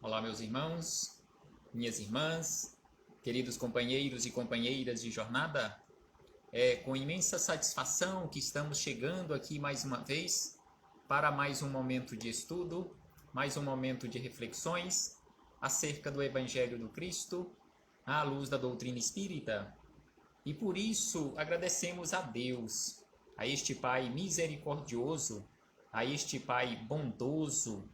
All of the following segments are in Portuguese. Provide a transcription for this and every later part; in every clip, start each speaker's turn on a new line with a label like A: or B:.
A: Olá, meus irmãos, minhas irmãs, queridos companheiros e companheiras de jornada. É com imensa satisfação que estamos chegando aqui mais uma vez para mais um momento de estudo, mais um momento de reflexões acerca do Evangelho do Cristo, à luz da doutrina espírita. E por isso agradecemos a Deus, a este Pai misericordioso, a este Pai bondoso,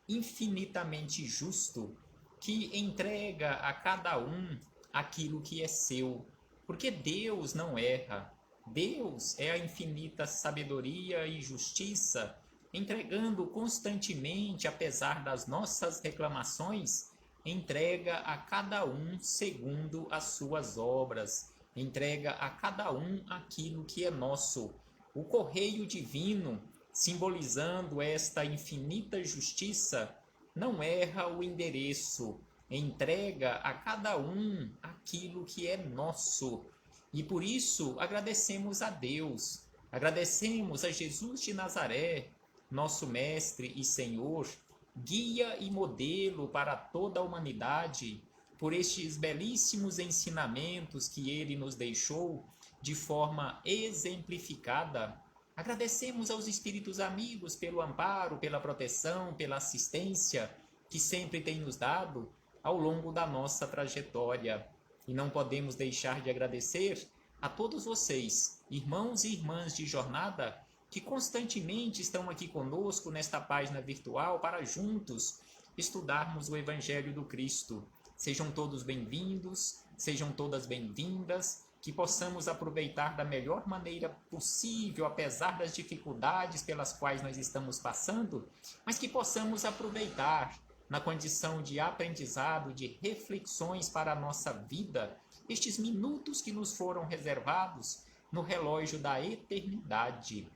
A: infinitamente justo, que entrega a cada um aquilo que é seu, porque Deus não erra. Deus é a infinita sabedoria e justiça, entregando constantemente, apesar das nossas reclamações, entrega a cada um segundo as suas obras, entrega a cada um aquilo que é nosso. O correio divino, simbolizando esta infinita justiça, não erra o endereço, entrega a cada um aquilo que é nosso. E por isso agradecemos a Deus, agradecemos a Jesus de Nazaré, nosso Mestre e Senhor, guia e modelo para toda a humanidade, por estes belíssimos ensinamentos que ele nos deixou de forma exemplificada. Agradecemos aos espíritos amigos pelo amparo, pela proteção, pela assistência que sempre tem nos dado ao longo da nossa trajetória. E não podemos deixar de agradecer a todos vocês, irmãos e irmãs de jornada, que constantemente estão aqui conosco nesta página virtual para juntos estudarmos o Evangelho do Cristo. Sejam todos bem-vindos, sejam todas bem-vindas, que possamos aproveitar da melhor maneira possível, apesar das dificuldades pelas quais nós estamos passando, mas que possamos aproveitar na condição de aprendizado, de reflexões para a nossa vida, estes minutos que nos foram reservados no relógio da eternidade.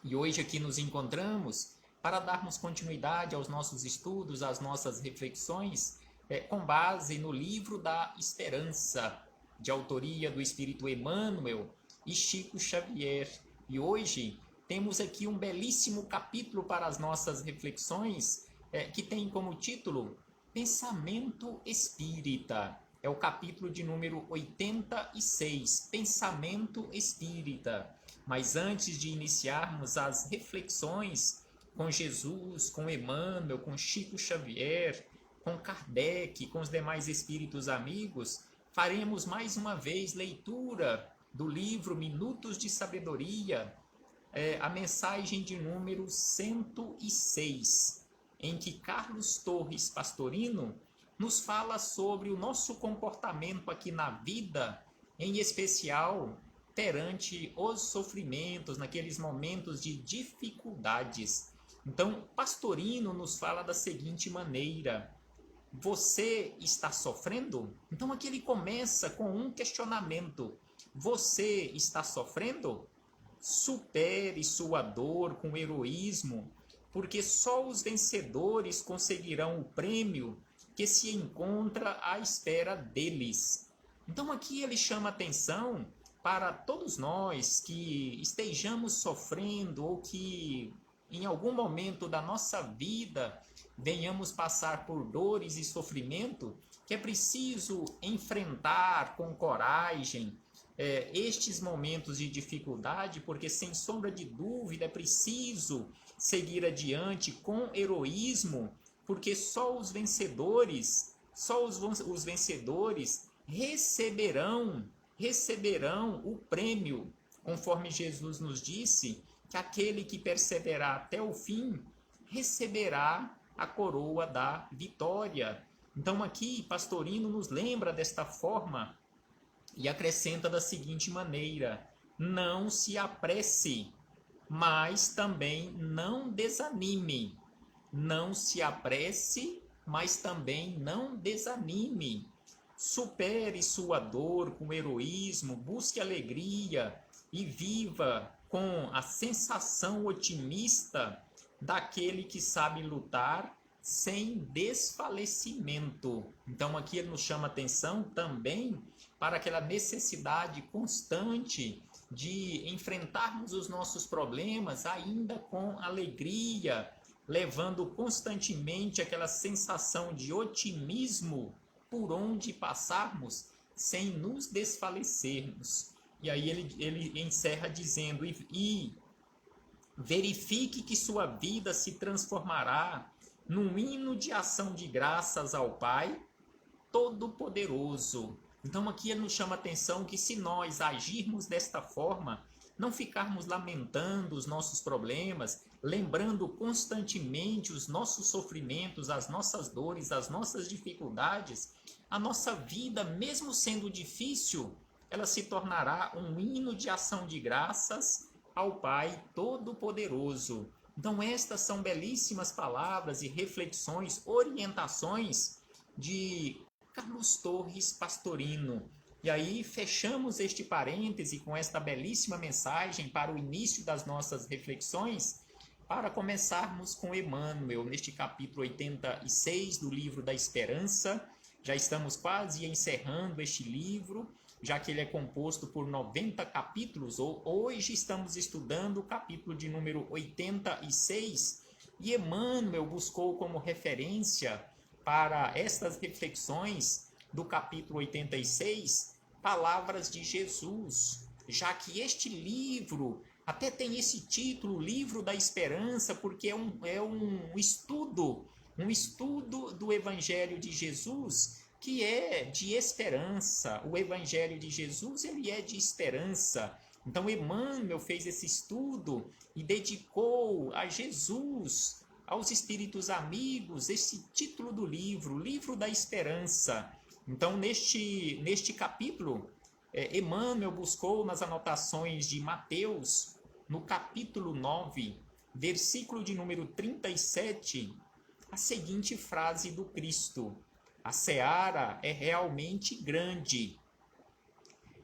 A: E hoje aqui nos encontramos para darmos continuidade aos nossos estudos, às nossas reflexões, com base no livro da Esperança, de autoria do Espírito Emmanuel e Chico Xavier. E hoje temos aqui um belíssimo capítulo para as nossas reflexões, que tem como título Pensamento Espírita. É o capítulo de número 86, Pensamento Espírita. Mas antes de iniciarmos as reflexões com Jesus, com Emmanuel, com Chico Xavier, com Kardec, com os demais espíritos amigos, faremos mais uma vez leitura do livro Minutos de Sabedoria, a mensagem de número 106, em que Carlos Torres Pastorino nos fala sobre o nosso comportamento aqui na vida, em especial perante os sofrimentos, naqueles momentos de dificuldades. Então, Pastorino nos fala da seguinte maneira: você está sofrendo? Então aqui ele começa com um questionamento. Você está sofrendo? Supere sua dor com heroísmo, porque só os vencedores conseguirão o prêmio que se encontra à espera deles. Então aqui ele chama atenção para todos nós que estejamos sofrendo ou que em algum momento da nossa vida venhamos passar por dores e sofrimento, que é preciso enfrentar com coragem estes momentos de dificuldade, porque sem sombra de dúvida é preciso seguir adiante com heroísmo, porque só os vencedores receberão o prêmio, conforme Jesus nos disse, que aquele que perseverar até o fim receberá a coroa da vitória. Então aqui Pastorino nos lembra desta forma e acrescenta da seguinte maneira: não se apresse, mas também não desanime. Não se apresse, mas também não desanime. Supere sua dor com heroísmo, busque alegria e viva com a sensação otimista daquele que sabe lutar sem desfalecimento. Então aqui ele nos chama atenção também para aquela necessidade constante de enfrentarmos os nossos problemas ainda com alegria, levando constantemente aquela sensação de otimismo por onde passarmos, sem nos desfalecermos. E aí ele encerra dizendo, e verifique que sua vida se transformará num hino de ação de graças ao Pai Todo-Poderoso. Então aqui ele nos chama a atenção que se nós agirmos desta forma, não ficarmos lamentando os nossos problemas, lembrando constantemente os nossos sofrimentos, as nossas dores, as nossas dificuldades, a nossa vida, mesmo sendo difícil, ela se tornará um hino de ação de graças ao Pai Todo-Poderoso. Então estas são belíssimas palavras e reflexões, orientações de Carlos Torres Pastorino. E aí fechamos este parêntese com esta belíssima mensagem para o início das nossas reflexões, para começarmos com Emmanuel, neste capítulo 86 do livro da Esperança. Já estamos quase encerrando este livro, já que ele é composto por 90 capítulos. Hoje estamos estudando o capítulo de número 86, e Emmanuel buscou como referência para estas reflexões do capítulo 86, palavras de Jesus, já que este livro até tem esse título, Livro da Esperança, porque é um estudo do Evangelho de Jesus, que é de esperança. O Evangelho de Jesus, ele é de esperança. Então Emmanuel fez esse estudo e dedicou a Jesus, aos espíritos amigos, esse título do livro, Livro da Esperança. Então, neste capítulo, Emmanuel buscou nas anotações de Mateus, no capítulo 9, versículo de número 37, a seguinte frase do Cristo: a seara é realmente grande,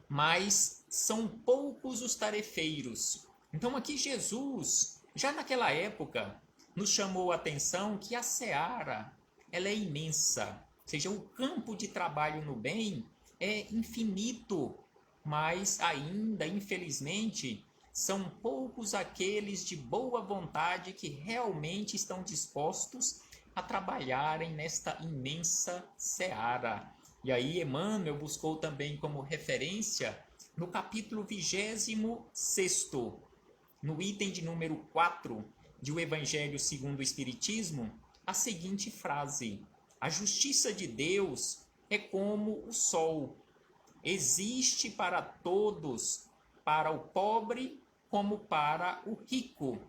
A: mas são poucos os tarefeiros. Então aqui Jesus, já naquela época, nos chamou a atenção que a seara, ela é imensa. Ou seja, o campo de trabalho no bem é infinito, mas ainda, infelizmente, são poucos aqueles de boa vontade que realmente estão dispostos a trabalharem nesta imensa seara. E aí Emmanuel buscou também como referência, no capítulo 26º, no item de número 4, de O Evangelho segundo o Espiritismo, a seguinte frase: a justiça de Deus é como o sol, existe para todos, para o pobre como para o rico.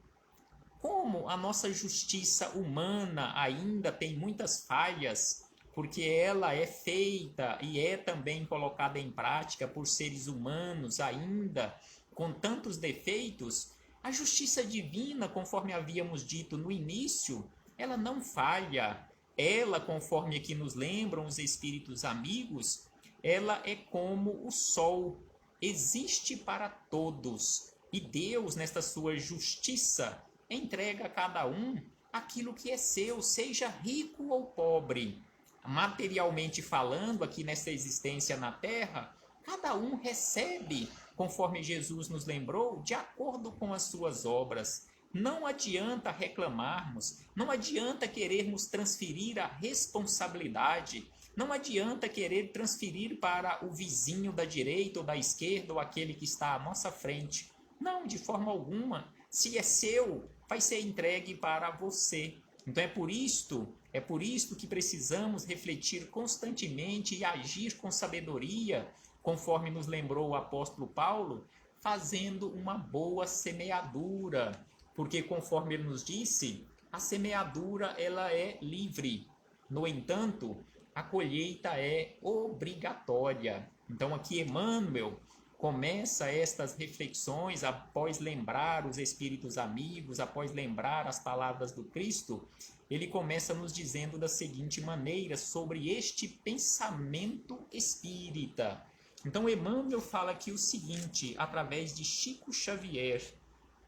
A: Como a nossa justiça humana ainda tem muitas falhas, porque ela é feita e é também colocada em prática por seres humanos ainda com tantos defeitos, a justiça divina, conforme havíamos dito no início, ela não falha. Ela, conforme aqui nos lembram os espíritos amigos, ela é como o sol, existe para todos. E Deus, nesta sua justiça, entrega a cada um aquilo que é seu, seja rico ou pobre. Materialmente falando, aqui nesta existência na Terra, cada um recebe, conforme Jesus nos lembrou, de acordo com as suas obras. Não adianta reclamarmos, não adianta querermos transferir a responsabilidade, não adianta querer transferir para o vizinho da direita ou da esquerda ou aquele que está à nossa frente. Não, de forma alguma. Se é seu, vai ser entregue para você. Então é por isto que precisamos refletir constantemente e agir com sabedoria, conforme nos lembrou o apóstolo Paulo, fazendo uma boa semeadura. Porque, conforme ele nos disse, a semeadura ela é livre. No entanto, a colheita é obrigatória. Então aqui Emmanuel começa estas reflexões após lembrar os espíritos amigos, após lembrar as palavras do Cristo, ele começa nos dizendo da seguinte maneira sobre este pensamento espírita. Então Emmanuel fala aqui o seguinte, através de Chico Xavier: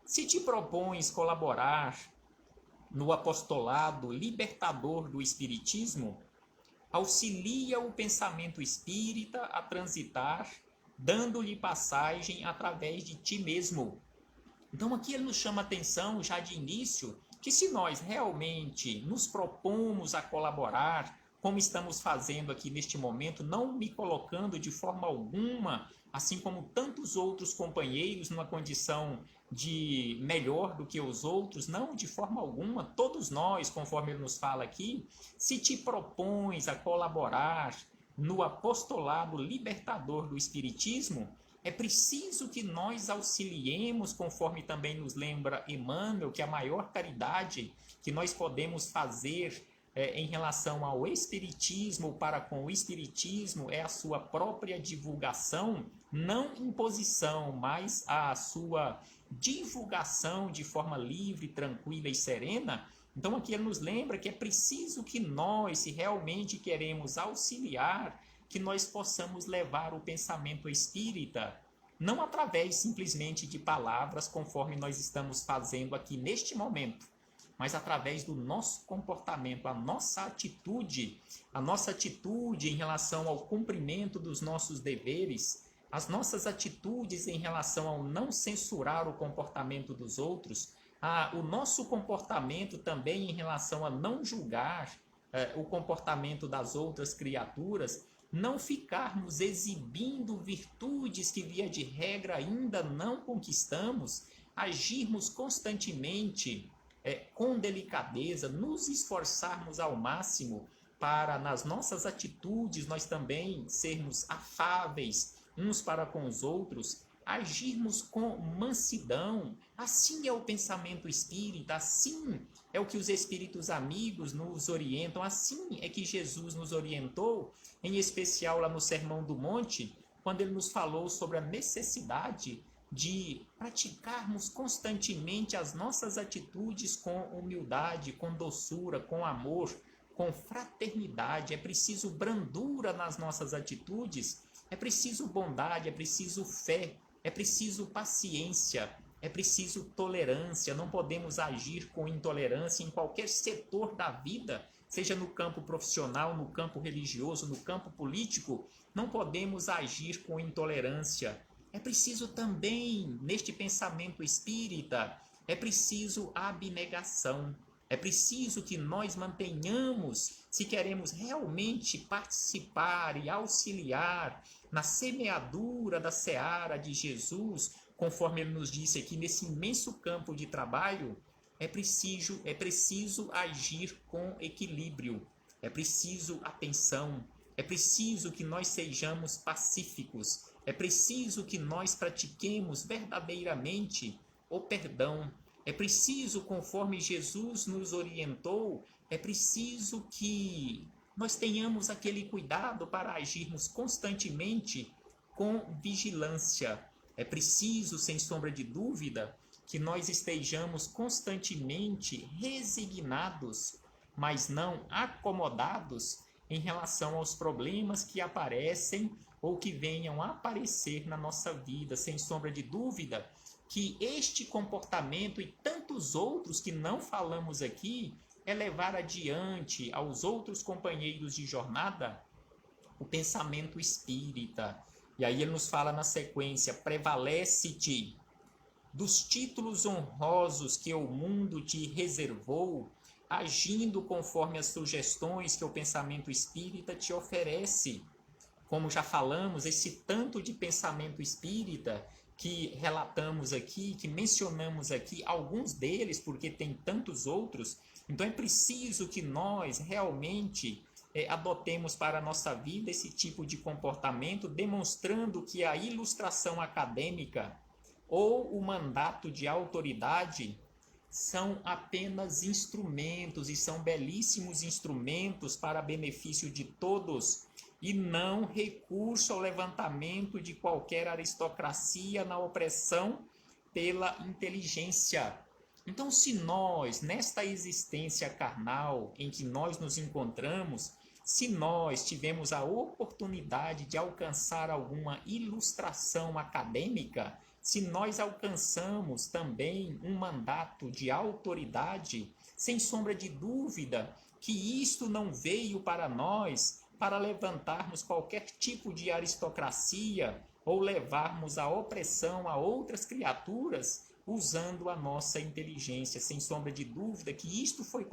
A: se te propões colaborar no apostolado libertador do Espiritismo, auxilia o pensamento espírita a transitar, dando-lhe passagem através de ti mesmo. Então aqui ele nos chama a atenção já de início que se nós realmente nos propomos a colaborar, como estamos fazendo aqui neste momento, não me colocando de forma alguma, assim como tantos outros companheiros, numa condição de melhor do que os outros, não, de forma alguma, todos nós, conforme ele nos fala aqui, se te propões a colaborar no apostolado libertador do Espiritismo, é preciso que nós auxiliemos, conforme também nos lembra Emmanuel, que a maior caridade que nós podemos fazer em relação ao Espiritismo, para com o Espiritismo, é a sua própria divulgação, não imposição, mas a sua divulgação de forma livre, tranquila e serena. Então aqui ele nos lembra que é preciso que nós, se realmente queremos auxiliar, que nós possamos levar o pensamento espírita, não através simplesmente de palavras, conforme nós estamos fazendo aqui neste momento, mas através do nosso comportamento, a nossa atitude em relação ao cumprimento dos nossos deveres, as nossas atitudes em relação ao não censurar o comportamento dos outros, o nosso comportamento também em relação a não julgar o comportamento das outras criaturas, não ficarmos exibindo virtudes que, via de regra, ainda não conquistamos, agirmos constantemente com delicadeza, nos esforçarmos ao máximo para, nas nossas atitudes, nós também sermos afáveis uns para com os outros, agirmos com mansidão. Assim é o pensamento espírita, assim é o que os espíritos amigos nos orientam, assim é que Jesus nos orientou, em especial lá no Sermão do Monte, quando ele nos falou sobre a necessidade de praticarmos constantemente as nossas atitudes com humildade, com doçura, com amor, com fraternidade. É preciso brandura nas nossas atitudes, é preciso bondade, é preciso fé, é preciso paciência, é preciso tolerância. Não podemos agir com intolerância em qualquer setor da vida, seja no campo profissional, no campo religioso, no campo político. Não podemos agir com intolerância. É preciso também, neste pensamento espírita, é preciso abnegação. É preciso que nós mantenhamos, se queremos realmente participar e auxiliar na semeadura da seara de Jesus, conforme ele nos disse aqui, nesse imenso campo de trabalho, é preciso agir com equilíbrio, é preciso atenção, é preciso que nós sejamos pacíficos, é preciso que nós pratiquemos verdadeiramente o perdão. É preciso, conforme Jesus nos orientou, é preciso que nós tenhamos aquele cuidado para agirmos constantemente com vigilância. É preciso, sem sombra de dúvida, que nós estejamos constantemente resignados, mas não acomodados em relação aos problemas que aparecem ou que venham a aparecer na nossa vida. Sem sombra de dúvida, que este comportamento e tantos outros que não falamos aqui é levar adiante aos outros companheiros de jornada o pensamento espírita. E aí ele nos fala na sequência: prevalece-te dos títulos honrosos que o mundo te reservou, agindo conforme as sugestões que o pensamento espírita te oferece. Como já falamos, esse tanto de pensamento espírita que relatamos aqui, que mencionamos aqui, alguns deles, porque tem tantos outros. Então é preciso que nós realmente adotemos para a nossa vida esse tipo de comportamento, demonstrando que a ilustração acadêmica ou o mandato de autoridade são apenas instrumentos, e são belíssimos instrumentos para benefício de todos, e não recurso ao levantamento de qualquer aristocracia na opressão pela inteligência. Então, se nós, nesta existência carnal em que nós nos encontramos, se nós tivemos a oportunidade de alcançar alguma ilustração acadêmica, se nós alcançamos também um mandato de autoridade, sem sombra de dúvida que isto não veio para nós para levantarmos qualquer tipo de aristocracia ou levarmos a opressão a outras criaturas, usando a nossa inteligência. Sem sombra de dúvida que isto foi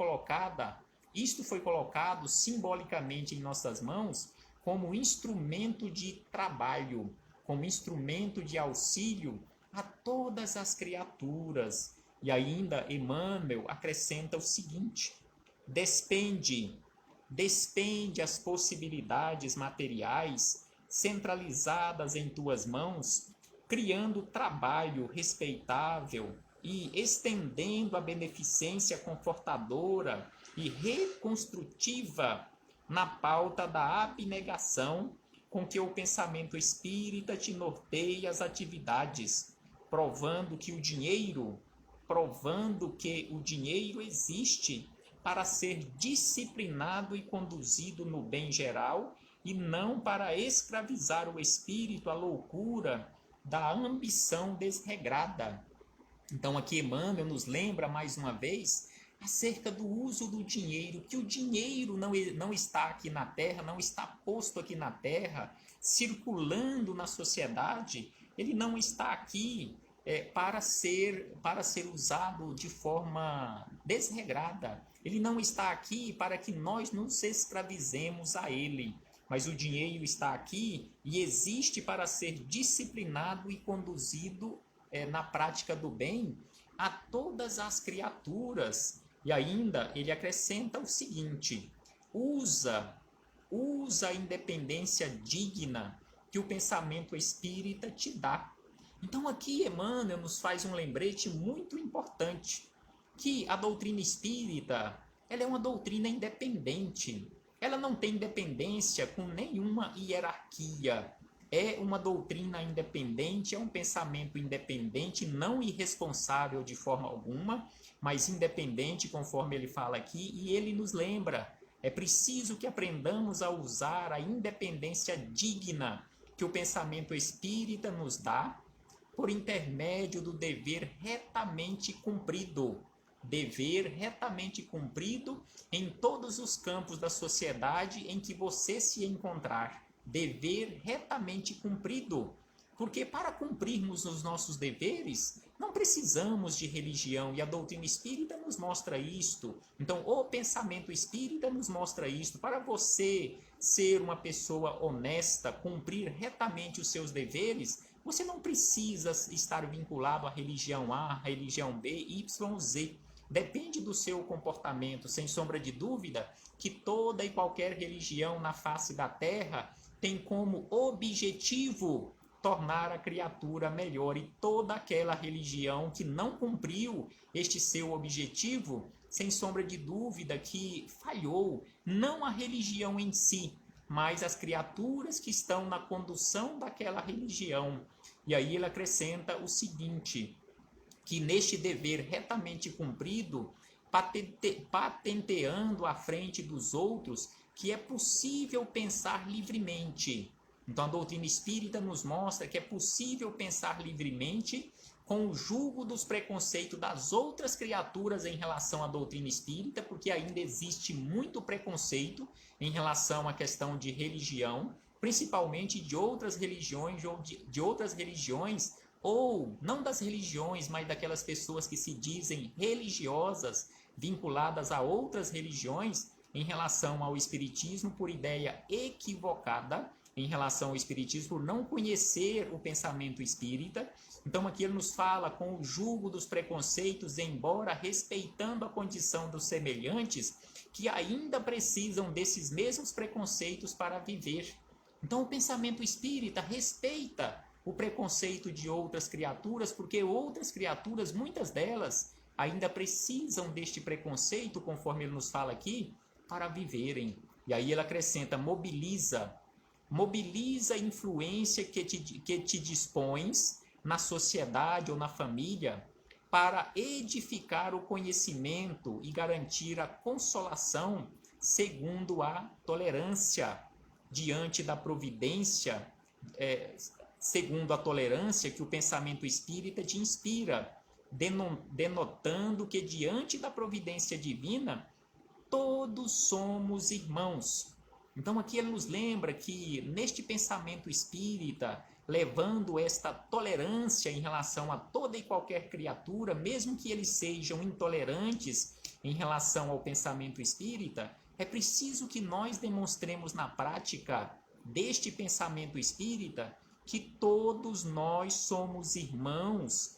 A: colocado simbolicamente em nossas mãos como instrumento de trabalho, como instrumento de auxílio a todas as criaturas. E ainda Emmanuel acrescenta o seguinte: despende as possibilidades materiais centralizadas em tuas mãos, criando trabalho respeitável e estendendo a beneficência confortadora e reconstrutiva na pauta da abnegação com que o pensamento espírita te norteia as atividades, provando que o dinheiro existe para ser disciplinado e conduzido no bem geral e não para escravizar o espírito à loucura da ambição desregrada. Então aqui Emmanuel nos lembra mais uma vez acerca do uso do dinheiro, que o dinheiro não está aqui na Terra, não está posto aqui na Terra, circulando na sociedade, ele não está aqui para ser usado de forma desregrada. Ele não está aqui para que nós nos escravizemos a ele, mas o dinheiro está aqui e existe para ser disciplinado e conduzido na prática do bem a todas as criaturas. E ainda ele acrescenta o seguinte: usa a independência digna que o pensamento espírita te dá. Então aqui Emmanuel nos faz um lembrete muito importante, que a doutrina espírita, ela é uma doutrina independente. Ela não tem independência com nenhuma hierarquia. É uma doutrina independente, é um pensamento independente, não irresponsável de forma alguma, mas independente, conforme ele fala aqui, e ele nos lembra: é preciso que aprendamos a usar a independência digna que o pensamento espírita nos dá, por intermédio do dever retamente cumprido. Dever retamente cumprido em todos os campos da sociedade em que você se encontrar. Dever retamente cumprido. Porque para cumprirmos os nossos deveres, não precisamos de religião, e a doutrina espírita nos mostra isto. Então, o pensamento espírita nos mostra isto. Para você ser uma pessoa honesta, cumprir retamente os seus deveres, você não precisa estar vinculado à religião A, à religião B, Y, Z. Depende do seu comportamento. Sem sombra de dúvida que toda e qualquer religião na face da terra tem como objetivo tornar a criatura melhor, e toda aquela religião que não cumpriu este seu objetivo, sem sombra de dúvida que falhou, não a religião em si, mas as criaturas que estão na condução daquela religião. E aí ele acrescenta o seguinte: que neste dever retamente cumprido, patenteando à frente dos outros que é possível pensar livremente. Então a doutrina espírita nos mostra que é possível pensar livremente com o julgo dos preconceitos das outras criaturas em relação à doutrina espírita, porque ainda existe muito preconceito em relação à questão de religião, principalmente de outras religiões ou não das religiões, mas daquelas pessoas que se dizem religiosas, vinculadas a outras religiões, em relação ao espiritismo, por ideia equivocada em relação ao espiritismo, por não conhecer o pensamento espírita. Então aqui ele nos fala com o julgo dos preconceitos, embora respeitando a condição dos semelhantes, que ainda precisam desses mesmos preconceitos para viver. Então o pensamento espírita respeita o preconceito de outras criaturas, porque outras criaturas, muitas delas, ainda precisam deste preconceito, conforme ele nos fala aqui, para viverem. E aí ele acrescenta: mobiliza a influência que te dispões na sociedade ou na família para edificar o conhecimento e garantir a consolação segundo a tolerância diante da providência, segundo a tolerância que o pensamento espírita te inspira, denotando que diante da providência divina todos somos irmãos. Então aqui ele nos lembra que neste pensamento espírita, levando esta tolerância em relação a toda e qualquer criatura, mesmo que eles sejam intolerantes em relação ao pensamento espírita, é preciso que nós demonstremos na prática deste pensamento espírita que todos nós somos irmãos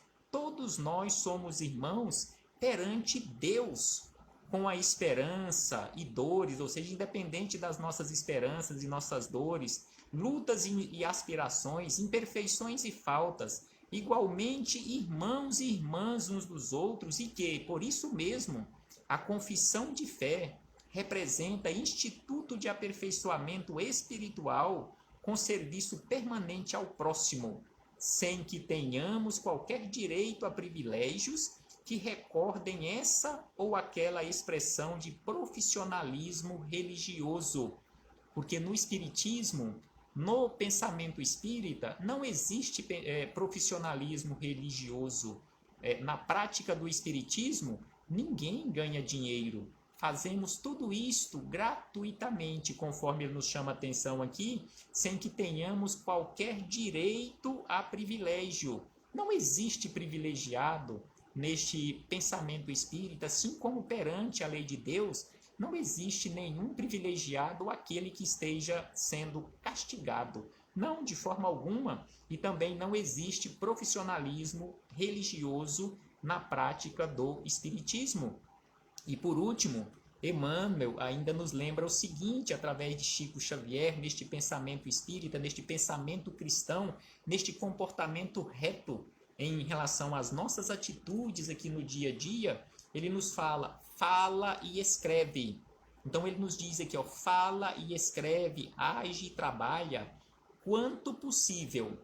A: perante Deus, com a esperança e dores, ou seja, independente das nossas esperanças e nossas dores, lutas e aspirações, imperfeições e faltas, igualmente irmãos e irmãs uns dos outros, e que, por isso mesmo, a confissão de fé representa instituto de aperfeiçoamento espiritual com serviço permanente ao próximo, sem que tenhamos qualquer direito a privilégios que recordem essa ou aquela expressão de profissionalismo religioso. Porque no espiritismo, no pensamento espírita, não existe profissionalismo religioso. Na prática do espiritismo, ninguém ganha dinheiro. Fazemos tudo isto gratuitamente, conforme ele nos chama a atenção aqui, sem que tenhamos qualquer direito a privilégio. Não existe privilegiado neste pensamento espírita, assim como perante a lei de Deus, não existe nenhum privilegiado aquele que esteja sendo castigado. Não, de forma alguma. E também não existe profissionalismo religioso na prática do espiritismo. E por último, Emmanuel ainda nos lembra o seguinte, através de Chico Xavier, neste pensamento espírita, neste pensamento cristão, neste comportamento reto em relação às nossas atitudes aqui no dia a dia, ele nos fala e escreve. Então ele nos diz aqui, fala e escreve, age e trabalha, quanto possível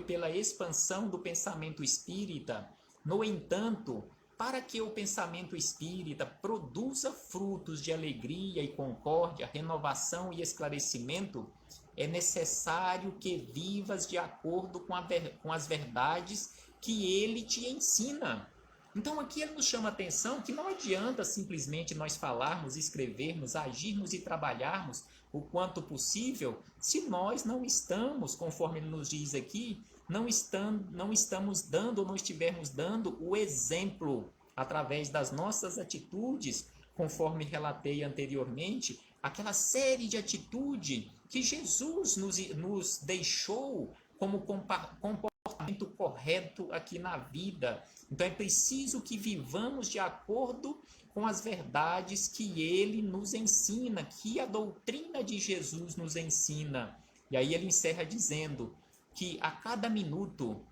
A: pela expansão do pensamento espírita. No entanto, para que o pensamento espírita produza frutos de alegria e concórdia, renovação e esclarecimento, é necessário que vivas de acordo com as verdades que ele te ensina. Então aqui ele nos chama a atenção que não adianta simplesmente nós falarmos, escrevermos, agirmos e trabalharmos o quanto possível se nós não estamos, conforme ele nos diz aqui, não estamos dando ou não estivermos dando o exemplo através das nossas atitudes, conforme relatei anteriormente, aquela série de atitude que Jesus nos deixou como comportamento correto aqui na vida. Então é preciso que vivamos de acordo com as verdades que ele nos ensina, que a doutrina de Jesus nos ensina. E aí ele encerra dizendo que a cada minuto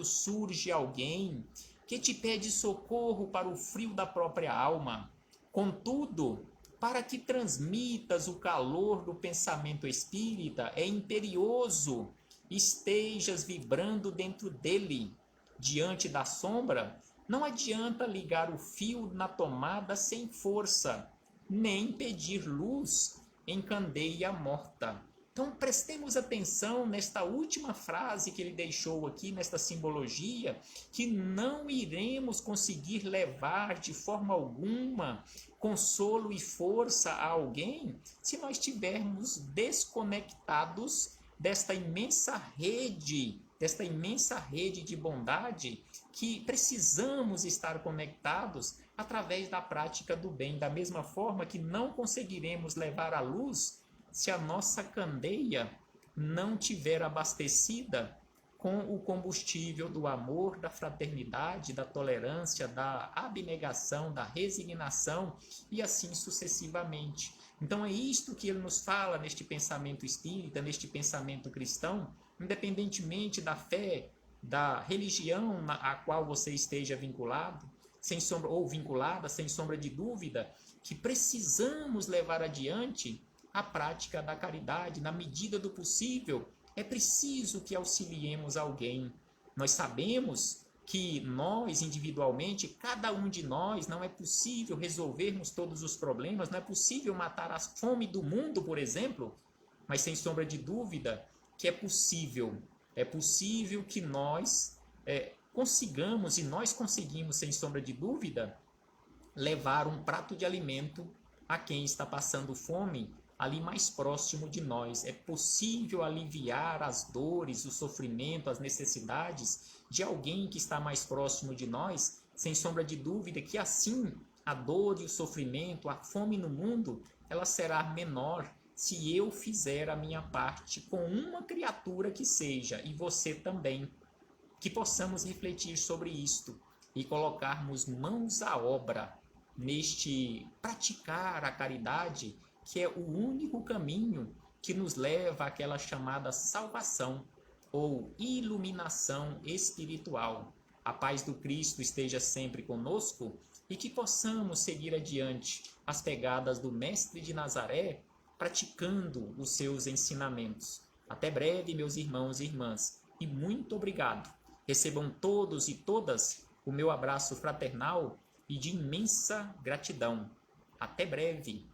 A: surge alguém que te pede socorro para o frio da própria alma. Contudo, para que transmitas o calor do pensamento espírita, é imperioso estejas vibrando dentro dele. Diante da sombra, não adianta ligar o fio na tomada sem força, nem pedir luz em candeia morta. Então prestemos atenção nesta última frase que ele deixou aqui, nesta simbologia, que não iremos conseguir levar de forma alguma consolo e força a alguém se nós estivermos desconectados desta imensa rede de bondade que precisamos estar conectados através da prática do bem. Da mesma forma que não conseguiremos levar a luz se a nossa candeia não tiver abastecida com o combustível do amor, da fraternidade, da tolerância, da abnegação, da resignação e assim sucessivamente. Então é isto que ele nos fala neste pensamento espírita, neste pensamento cristão, independentemente da fé, da religião a qual você esteja vinculado, vinculada, sem sombra de dúvida, que precisamos levar adiante a prática da caridade. Na medida do possível, é preciso que auxiliemos alguém. Nós sabemos que nós, individualmente, cada um de nós, não é possível resolvermos todos os problemas, não é possível matar a fome do mundo, por exemplo, mas sem sombra de dúvida que é possível que nós consigamos, e nós conseguimos, sem sombra de dúvida, levar um prato de alimento a quem está passando fome ali mais próximo de nós. É possível aliviar as dores, o sofrimento, as necessidades de alguém que está mais próximo de nós, sem sombra de dúvida que assim a dor e o sofrimento, a fome no mundo, ela será menor se eu fizer a minha parte com uma criatura que seja, e você também. Que possamos refletir sobre isto e colocarmos mãos à obra neste praticar a caridade, que é o único caminho que nos leva àquela chamada salvação ou iluminação espiritual. A paz do Cristo esteja sempre conosco e que possamos seguir adiante as pegadas do Mestre de Nazaré, praticando os seus ensinamentos. Até breve, meus irmãos e irmãs, e muito obrigado. Recebam todos e todas o meu abraço fraternal e de imensa gratidão. Até breve!